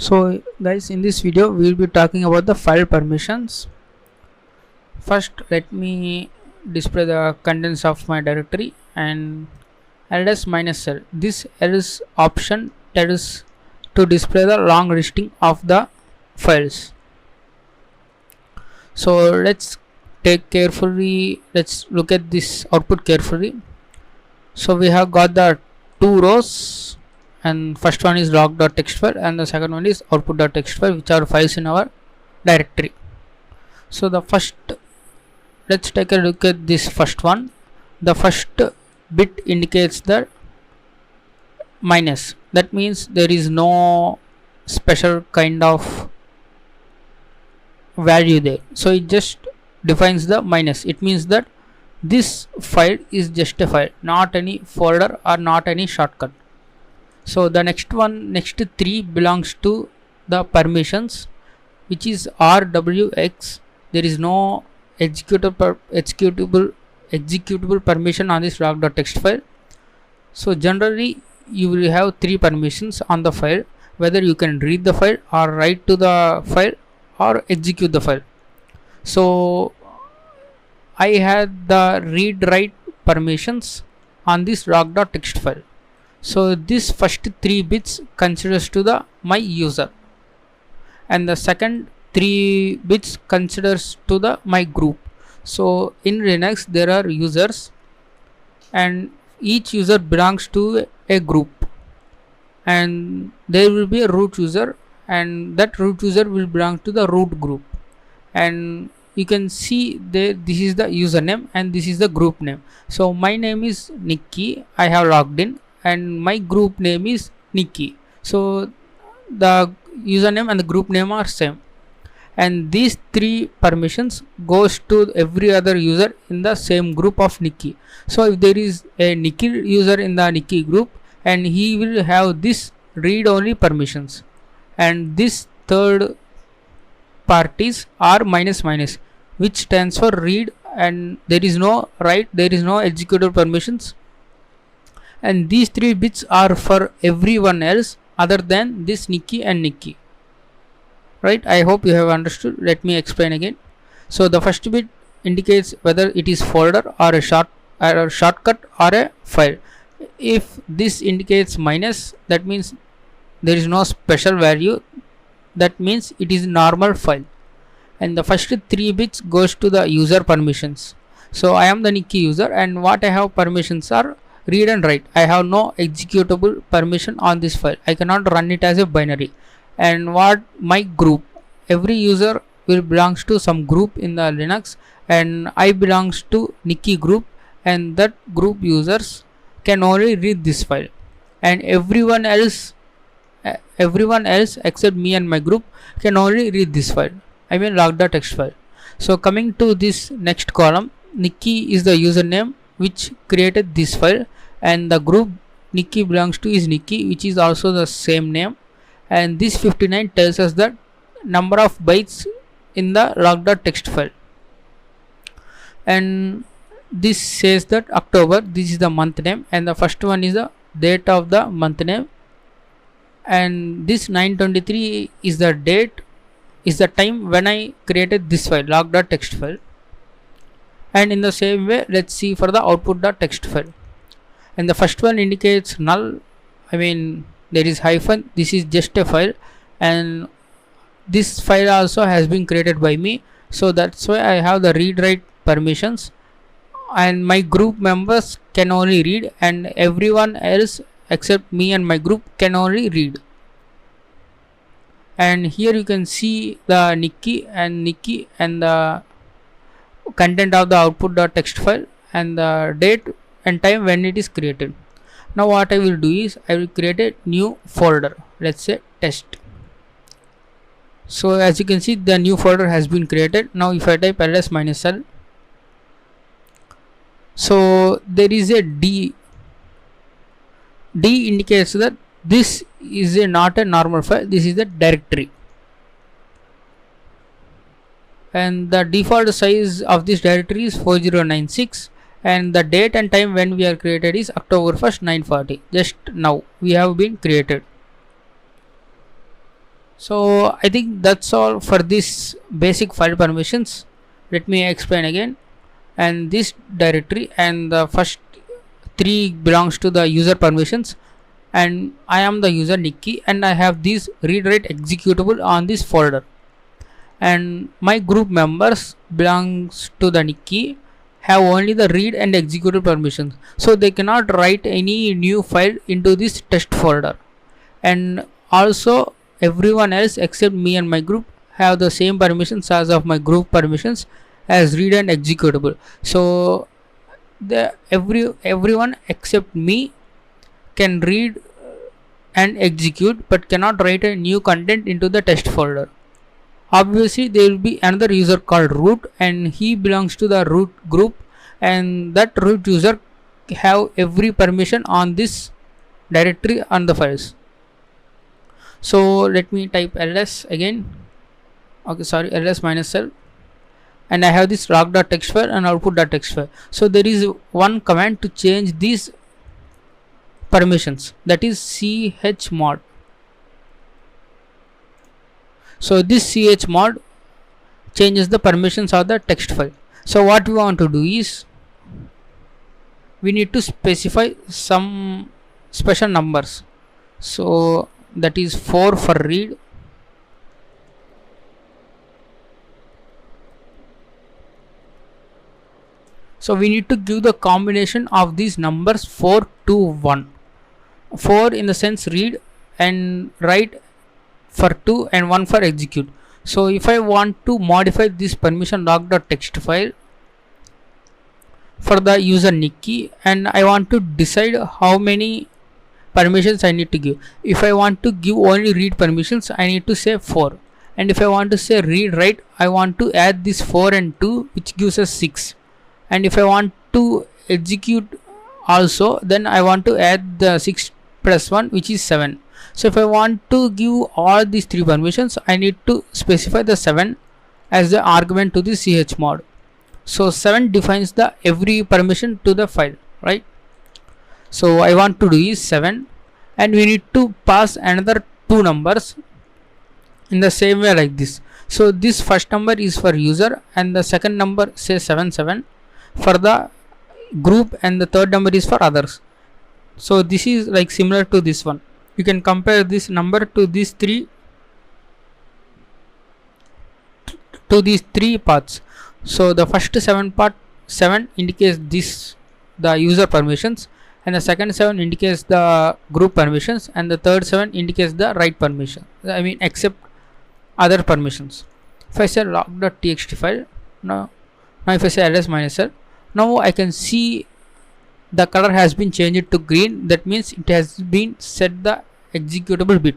So guys, in this video we will be talking about the file permissions. First let me display the contents of my directory and ls -l. This ls option tells to display the long listing of the files. So let's look at this output carefully. So we have got the two rows, and first one is log.txt file and the second one is output.txt file, which are files in our directory. So let's take a look at this first one. The first bit indicates the minus. That means there is no special kind of value there, so it just defines the minus. It means that this file is just a file, not any folder or not any shortcut. So the next three belongs to the permissions, which is rwx. There is no executable permission on this log.txt file. So generally you will have three permissions on the file, whether you can read the file or write to the file or execute the file. So I had the read write permissions on this log.txt file. So this first three bits considers to the my user, and the second three bits considers to the my group. So in Linux there are users, and each user belongs to a group, and there will be a root user, and that root user will belong to the root group. And you can see there, this is the username and this is the group name. So my name is Nikki, I have logged in, and my group name is Nikki. So the username and the group name are same, and these three permissions goes to every other user in the same group of Nikki. So if there is a Nikki user in the Nikki group, and he will have this read only permissions, and this third parties are minus minus, which stands for read, and there is no write, there is no executable permissions, and these three bits are for everyone else other than this Nikki and Nikki. Right, I hope you have understood. Let me explain again. So the first bit indicates whether it is folder or a shortcut or a file. If this indicates minus, that means there is no special value, that means it is normal file. And the first three bits goes to the user permissions. So I am the Nikki user, and what I have permissions are read and write. I have no executable permission on this file, I cannot run it as a binary. And what my group, every user will belongs to some group in the Linux, and I belongs to Nikki group, and that group users can only read this file, and everyone else except me and my group can only read this file, I mean log.txt file. So coming to this next column, Nikki is the username which created this file, and the group Nikki belongs to is Nikki, which is also the same name, and this 59 tells us the number of bytes in the log.txt file. And this says that October, this is the month name, and the first one is the date of the month name, and this 923 is the date, is the time when I created this file, log.txt file. And in the same way, let's see for the output.txt file. And the first one indicates null, I mean there is hyphen, this is just a file, and this file also has been created by me, so that's why I have the read write permissions, and my group members can only read, and everyone else except me and my group can only read. And here you can see the Nikki and the content of the output.txt file, and the date and time when it is created. Now what I will do is I will create a new folder, let's say test. So as you can see, the new folder has been created. Now if I type ls -l, so there is a D indicates that this is not a normal file, this is the directory, and the default size of this directory is 4096, and the date and time when we are created is October 1st 940. Just now we have been created. So I think that's all for this basic file permissions. Let me explain again. And this directory and the first three belongs to the user permissions, and I am the user Nikki, and I have this read write executable on this folder, and my group members belongs to the Nikki have only the read and executable permissions, so they cannot write any new file into this test folder. And also everyone else except me and my group have the same permissions as of my group permissions as read and executable. So the everyone except me can read and execute but cannot write a new content into the test folder. Obviously there will be another user called root, and he belongs to the root group, and that root user have every permission on this directory on the files. So let me type ls again. Okay, sorry, ls -l, and I have this log.txt file and output.txt file. So there is one command to change these permissions, that is chmod. So this chmod changes the permissions of the text file. So what we want to do is we need to specify some special numbers. So that is 4 for read, so we need to give the combination of these numbers 4 to 1. 4 in the sense read and write for 2, and 1 for execute. So if I want to modify this permission log.txt file for the user Nikki, and I want to decide how many permissions I need to give. If I want to give only read permissions, I need to say 4, and if I want to say read write, I want to add this 4 and 2, which gives us 6, and if I want to execute also, then I want to add the 6 plus 1, which is 7. So if I want to give all these 3 permissions, I need to specify the 7 as the argument to the chmod. So 7 defines the every permission to the file, right? So I want to do is 7, and we need to pass another 2 numbers in the same way like this. So this first number is for user, and the second number say 77 for the group, and the third number is for others. So this is like similar to this one. You can compare this number to these three paths. So the first 7 indicates this the user permissions, and the second 7 indicates the group permissions, and the third 7 indicates the write permission, I mean except other permissions. If I say log.txt file, now if I say ls -l, now I can see the color has been changed to green. That means it has been set the executable bit.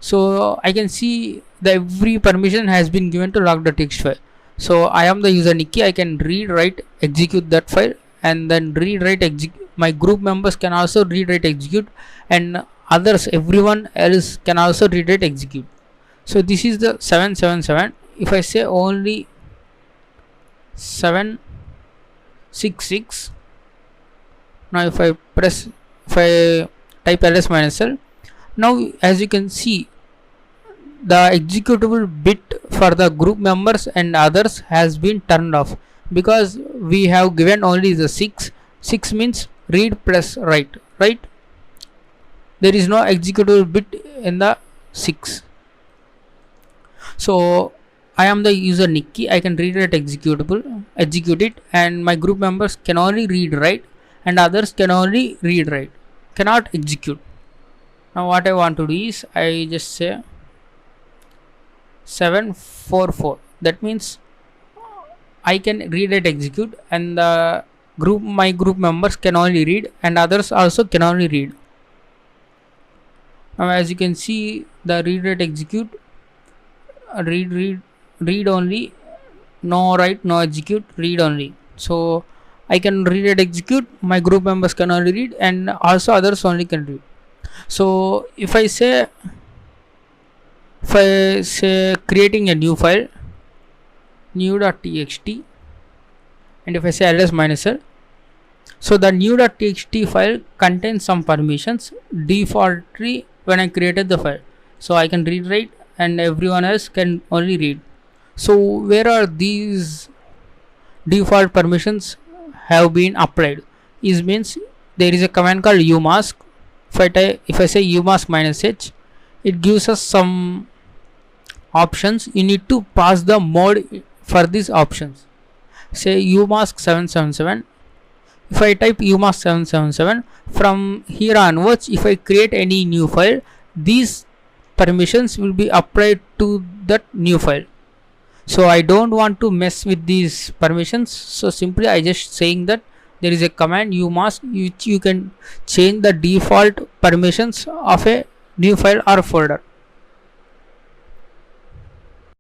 So I can see the every permission has been given to log.txt file. So I am the user Nikki, I can read write execute that file, and then read write execute. My group members can also read write execute, and others, everyone else can also read write execute. So this is the 777. If I say only 766, now if I type ls -l, now as you can see the executable bit for the group members and others has been turned off, because we have given only the 6 means read plus write, right? There is no executable bit in the 6. So I am the user Nikki, I can read write execute it, and my group members can only read write, and others can only read write, cannot execute. Now what I want to do is I just say 744. That means I can read write execute, and my group members can only read, and others also can only read. Now as you can see, the read write execute, read only, no write, no execute, read only. So I can read write execute, my group members can only read, and also others only can read. So if I say creating a new file, new.txt, and if I say ls -l, so the new.txt file contains some permissions defaultly when I created the file. So I can read write, and everyone else can only read. So where are these default permissions have been applied is means there is a command called umask. If I say umask -h, it gives us some options. You need to pass the mode for these options. Say umask 777. If I type umask 777, from here onwards, if I create any new file, these permissions will be applied to that new file. So I don't want to mess with these permissions, so simply I just saying that there is a command umask which you can change the default permissions of a new file or folder.